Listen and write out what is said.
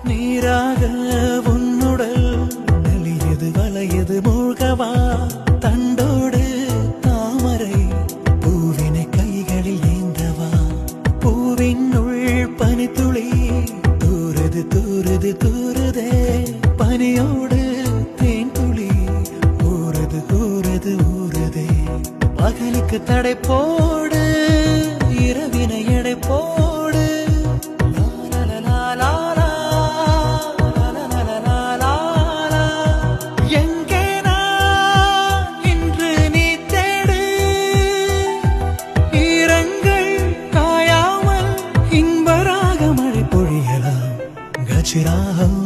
நீராக உன்னுடல் நெளியது வளையது மூழ்கவா தண்டோடு தாமரை பூவினை கைகளில் ஏந்தவா பூவினுள் பனித்துளி தூருது தூருது தூருதே பனியோடு தேன் துளி ஊறுது ஊறுது ஊறுதே பகலுக்கு தடை போடு இரவினை எடை போடு எங்கே நான் இன்று நீ தேடு ஈரங்கள் காயாமல் இன்பராக மழை பொழியலாம் கச்சிராகம்